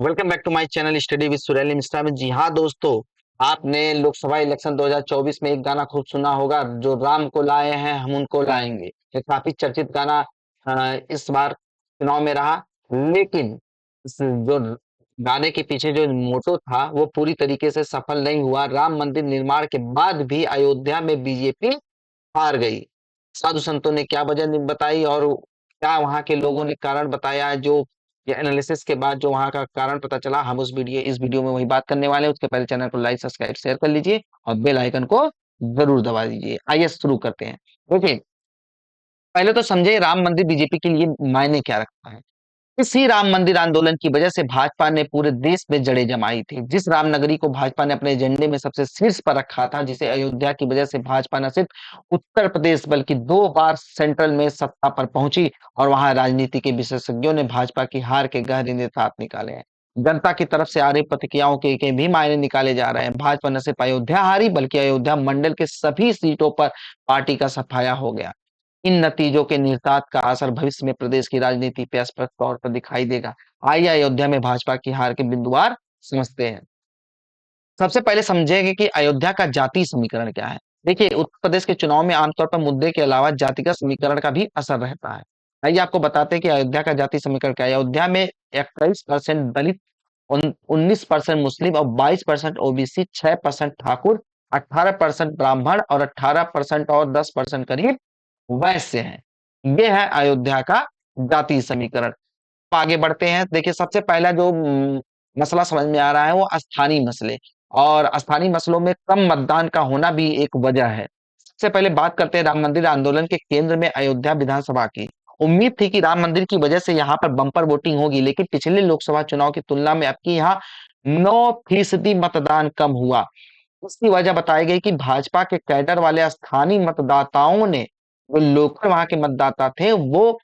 Welcome back to my channel study with Suraili Mishra में। जी हाँ दोस्तों, आपने लोकसभा इलेक्शन 2024 में एक गाना खूब सुना होगा, जो राम को लाए हैं हम उनको लाएंगे। ये काफी चर्चित गाना इस बार चुनाव में रहा। लेकिन इस जो गाने के पीछे जो मोटो था वो पूरी तरीके से सफल नहीं हुआ। राम मंदिर निर्माण के बाद भी अयोध्या में बीजेपी हार गई। साधु संतों ने क्या वजह बताई और क्या वहां के लोगों ने कारण बताया है, जो ये एनालिसिस के बाद जो वहां का कारण पता चला, हम इस वीडियो में वही बात करने वाले हैं। उसके पहले चैनल को लाइक सब्सक्राइब शेयर कर लीजिए और बेल आइकन को जरूर दबा दीजिए। आइए शुरू करते हैं। देखिए, पहले तो समझे राम मंदिर बीजेपी के लिए मायने क्या रखता है। इसी राम मंदिर आंदोलन की वजह से भाजपा ने पूरे देश में जड़ें जमाई थी। जिस रामनगरी को भाजपा ने अपने एजेंडे में सबसे शीर्ष पर रखा था, जिसे अयोध्या की वजह से भाजपा न सिर्फ उत्तर प्रदेश बल्कि 2 बार सेंट्रल में सत्ता पर पहुंची, और वहां राजनीति के विशेषज्ञों ने भाजपा की हार के गहरे नेतात निकाले हैं। जनता की तरफ से आ रही प्रतिक्रियाओं के भी मायने निकाले जा रहे हैं। भाजपा न सिर्फ अयोध्या हारी बल्कि अयोध्या मंडल के सभी सीटों पर पार्टी का सफाया हो गया। इन नतीजों के निहितार्थ का असर भविष्य में प्रदेश की राजनीति पे स्पष्ट तौर पर दिखाई देगा। आइए अयोध्या में भाजपा की हार के बिंदुवार समझते हैं। सबसे पहले समझेंगे कि अयोध्या का जाति समीकरण क्या है। देखिए, उत्तर प्रदेश के चुनाव में आमतौर पर मुद्दे के अलावा जातिगत समीकरण का भी असर रहता है। आइए आपको बताते हैं कि अयोध्या का जाति समीकरण क्या है। अयोध्या में 21% दलित, 19% मुस्लिम और 22% ओबीसी, 6% ठाकुर, 18% ब्राह्मण और 18% और 10% करीब वैश्य हैं। ये है अयोध्या का जाति समीकरण। अब आगे बढ़ते हैं। देखिए, सबसे पहला जो मसला समझ में आ रहा है वो स्थानीय मसले, और स्थानीय मसलों में कम मतदान का होना भी एक वजह है। सबसे पहले बात करते हैं राम मंदिर आंदोलन के केंद्र में अयोध्या विधानसभा की। उम्मीद थी कि राम मंदिर की वजह से यहाँ पर बम्पर वोटिंग होगी, लेकिन पिछले लोकसभा चुनाव की तुलना में अब की यहाँ 9% मतदान कम हुआ। इसकी वजह बताई गई कि भाजपा के कैडर वाले स्थानीय मतदाताओं ने, जो लोकल वहां के मतदाता थे, वो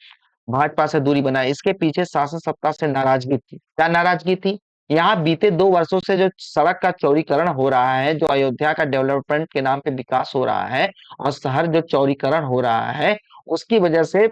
भाजपा से दूरी बनाए। इसके पीछे शासन सत्ता से नाराजगी थी। क्या नाराजगी थी? यहाँ बीते 2 वर्षों से जो सड़क का चौड़ीकरण हो रहा है, जो अयोध्या का डेवलपमेंट के नाम पे विकास हो रहा है, और शहर जो चौड़ीकरण हो रहा है, उसकी वजह से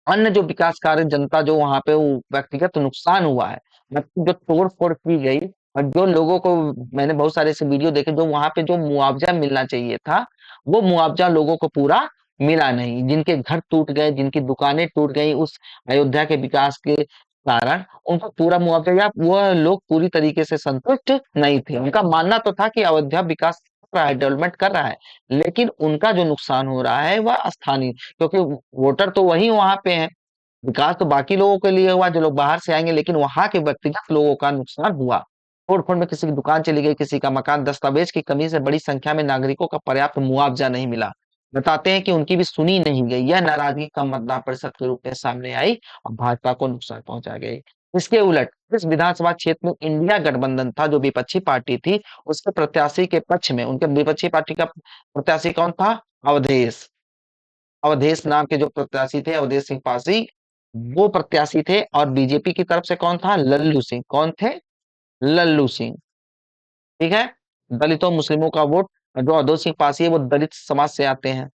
अन्य जो विकास कार्य, जनता जो वहां पे व्यक्तिगत नुकसान हुआ है, मतलब जो तोड़ फोड़ की गई, और जो लोगों को, मैंने बहुत सारे ऐसे वीडियो देखे, जो वहां पे जो मुआवजा मिलना चाहिए था, वो मुआवजा लोगों को पूरा मिला नहीं। जिनके घर टूट गए, जिनकी दुकानें टूट गई उस अयोध्या के विकास के कारण, उनको पूरा मुआवजा, या वह लोग पूरी तरीके से संतुष्ट नहीं थे। उनका मानना तो था कि अयोध्या विकास कर रहा है, डेवलपमेंट कर रहा है, लेकिन उनका जो नुकसान हो रहा है वह स्थानीय, क्योंकि वोटर तो वही वहां पे है। विकास तो बाकी लोगों के लिए हुआ, जो लोग बाहर से आएंगे, लेकिन वहां के व्यक्तिगत लोगों का नुकसान हुआ। तोड़फोड़ में किसी की दुकान चली गई, किसी का मकान। दस्तावेज की कमी से बड़ी संख्या में नागरिकों का पर्याप्त मुआवजा नहीं मिला। बताते हैं कि उनकी भी सुनी नहीं गई। यह नाराजगी कम मतदान प्रतिशत के रूप में सामने आई और भाजपा को नुकसान पहुंचा गई। इसके उलट इस विधानसभा क्षेत्र में इंडिया गठबंधन था, जो विपक्षी पार्टी थी, उसके प्रत्याशी के पक्ष में, उनके विपक्षी पार्टी का प्रत्याशी कौन था? अवधेश। अवधेश नाम के जो प्रत्याशी थे, अवधेश सिंह पासी, वो प्रत्याशी थे। और बीजेपी की तरफ से कौन था? लल्लू सिंह। कौन थे? लल्लू सिंह। ठीक है। दलितों मुस्लिमों का वोट, जो अवधेश सिंह पासी है, वो दलित समाज से आते हैं।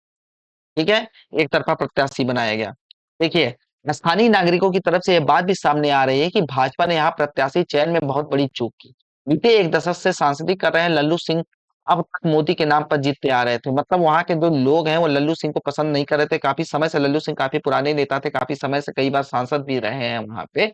ठीक है। एक तरफा प्रत्याशी बनाया गया। देखिए, स्थानीय नागरिकों की तरफ से यह बात भी सामने आ रही है कि भाजपा ने यहाँ प्रत्याशी चयन में बहुत बड़ी चूक की। बीते एक दशक से सांसदी कर रहे हैं लल्लू सिंह, अब तक मोदी के नाम पर जीतते आ रहे थे। मतलब वहां के जो लोग हैं वो लल्लू सिंह को पसंद नहीं कर रहे थे। काफी समय से लल्लू सिंह काफी पुराने नेता थे, काफी समय से कई बार सांसद भी रहे हैं वहां पे।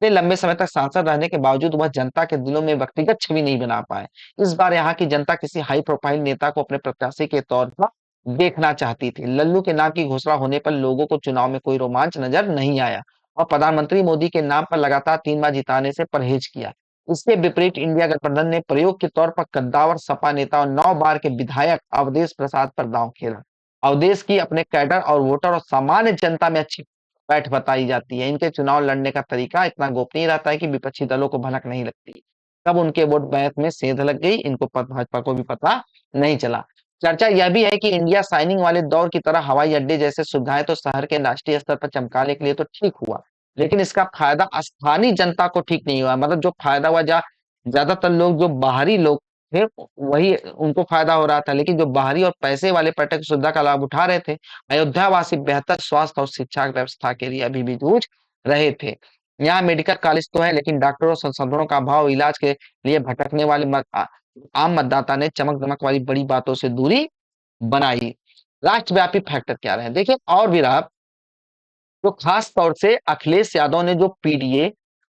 इतने लंबे समय तक सांसद रहने के बावजूद वह जनता के दिलों में व्यक्तिगत छवि नहीं बना पाए। इस बार यहाँ की जनता किसी हाई प्रोफाइल नेता को अपने प्रत्याशी के तौर पर देखना चाहती थी। लल्लू के नाम की घोषणा होने पर लोगों को चुनाव में कोई रोमांच नजर नहीं आया, और प्रधानमंत्री मोदी के नाम पर लगातार 3 बार जिताने से परहेज किया। इसके विपरीत इंडिया गठबंधन ने प्रयोग के तौर पर कद्दावर सपा नेता और 9 बार के विधायक अवधेश प्रसाद पर दांव खेला। अवधेश की अपने कैडर और वोटर और सामान्य जनता में अच्छी बैठ बताई जाती है। इनके चुनाव लड़ने का तरीका इतना गोपनीय रहता है कि विपक्षी दलों को भनक नहीं लगती। कब उनके वोट बैंक में सेंध लग गई, इनको भाजपा को भी पता नहीं चला। चर्चा यह भी है कि इंडिया साइनिंग वाले दौर की तरह हवाई अड्डे जैसे सुविधाएं तो शहर के राष्ट्रीय स्तर पर चमकाने के लिए तो ठीक हुआ, लेकिन इसका फायदा स्थानीय जनता को ठीक नहीं हुआ। मतलब जो फायदा हुआ, ज्यादातर लोग, जो बाहरी लोग थे, वही उनको फायदा हो रहा था, लेकिन जो बाहरी और पैसे वाले पर्यटक सुविधा का लाभ उठा रहे थे, अयोध्या वासी बेहतर स्वास्थ्य और शिक्षा व्यवस्था के लिए अभी भी जूझ रहे थे। यहाँ मेडिकल कॉलेज तो है, लेकिन डॉक्टरों संसाधनों का अभाव, इलाज के लिए भटकने वाले आम मतदाता ने चमक दमक वाली बड़ी बातों से दूरी बनाई। राष्ट्रव्यापी फैक्टर क्या रहे, देखिए और भी रहा। तो खास तौर से अखिलेश यादव ने जो पीडीए,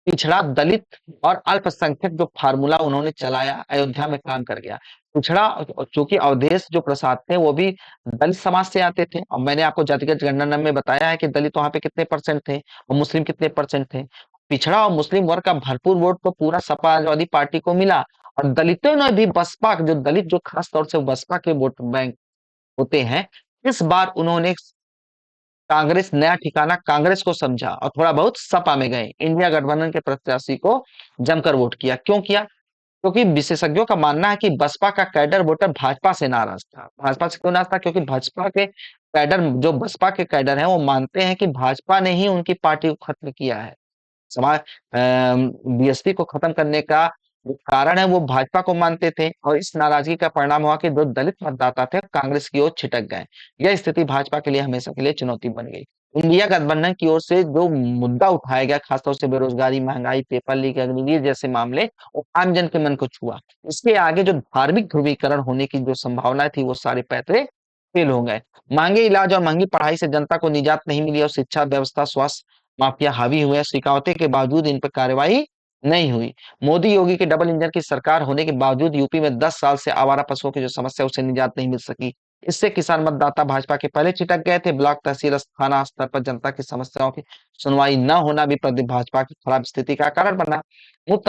पिछड़ा, दलित और अल्पसंख्यक जो फार्मूला उन्होंने चलाया, अयोध्या में काम कर गया। पिछड़ा, चूंकि अवधेश जो प्रसाद थे वो भी दलित समाज से आते थे, और मैंने आपको जातिगत गणना में बताया है कि दलित वहां पे कितने परसेंट थे और मुस्लिम कितने परसेंट थे। पिछड़ा और मुस्लिम वर्ग का भरपूर वोट तो पूरा सपा समाजवादी पार्टी को मिला, और दलितों ने भी बसपा, जो दलित जो खास तौर से बसपा के वोट बैंक होते हैं, इस बार उन्होंने कांग्रेस, नया ठिकाना कांग्रेस को समझा और थोड़ा बहुत सपा में गए, इंडिया गठबंधन के प्रत्याशी को जमकर वोट किया। क्यों किया? क्योंकि विशेषज्ञों का मानना है कि बसपा का कैडर वोटर भाजपा से नाराज था। भाजपा से क्यों नाराज था? क्योंकि भाजपा के कैडर, जो बसपा के कैडर हैं, वो मानते हैं कि भाजपा ने ही उनकी पार्टी को खत्म किया है। समाज बीएसपी को खत्म करने का जो कारण है वो भाजपा को मानते थे, और इस नाराजगी का परिणाम हुआ कि जो दलित मतदाता थे कांग्रेस की ओर छिटक गए। यह स्थिति भाजपा के लिए हमेशा के लिए चुनौती बन गई। इंडिया गठबंधन की ओर से जो मुद्दा उठाया गया, खासतौर से बेरोजगारी, महंगाई, पेपर लीक, अग्निवीर जैसे मामले, वो आमजन के मन को छुआ। इसके आगे जो धार्मिक ध्रुवीकरण होने की जो संभावना थी, वो सारे पैतरे फेल हो गए। महंगे इलाज और महंगी पढ़ाई से जनता को निजात नहीं मिली, और शिक्षा व्यवस्था, स्वास्थ्य माफिया हावी हुए। शिकायतों के बावजूद इन पर कार्रवाई नहीं हुई। मोदी योगी के डबल इंजन की सरकार होने के बावजूद यूपी में 10 साल से आवारा पशुओं की जो समस्या, उससे निजात नहीं मिल सकी। इससे किसान मतदाता भाजपा के पहले छिटक गए थे। ब्लॉक, तहसील, थाना स्तर पर जनता की समस्याओं की सुनवाई न होना भी प्रदेश भाजपा की खराब स्थिति का कारण बना। मुफ्त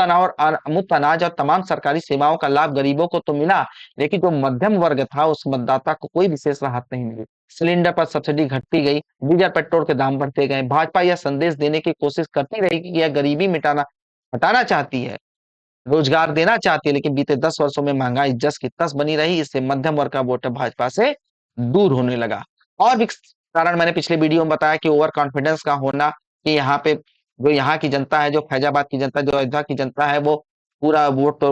अनाज और तमाम सरकारी सेवाओं का लाभ गरीबों को तो मिला, लेकिन जो मध्यम वर्ग था उस मतदाता को कोई विशेष राहत नहीं मिली। सिलेंडर पर सब्सिडी घटती गई, डीजल पेट्रोल के दाम बढ़ते गए। भाजपा यह संदेश देने की कोशिश करती रही कि यह गरीबी हटाना चाहती है, रोजगार देना चाहती है, लेकिन बीते 10 वर्षों में महंगाई जस की तस बनी रही। इससे मध्यम वर्ग का वोटर भाजपा से दूर होने लगा। और भी कारण मैंने पिछले वीडियो में बताया कि ओवर कॉन्फिडेंस का होना, कि यहाँ पे जो यहाँ की जनता है, जो फैजाबाद की जनता, जो अयोध्या की जनता है, वो पूरा वोट तो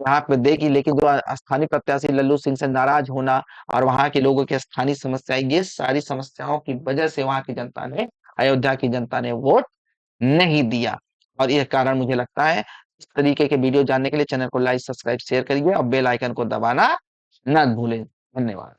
यहाँ पे देगी, लेकिन जो स्थानीय प्रत्याशी लल्लू सिंह से नाराज होना, और वहां के लोगों की स्थानीय समस्याएं, ये सारी समस्याओं की वजह से वहां की जनता ने, अयोध्या की जनता ने वोट नहीं दिया। और यह कारण मुझे लगता है। इस तरीके के वीडियो जानने के लिए चैनल को लाइक, सब्सक्राइब, शेयर करिए और बेल आइकन को दबाना न भूलें। धन्यवाद।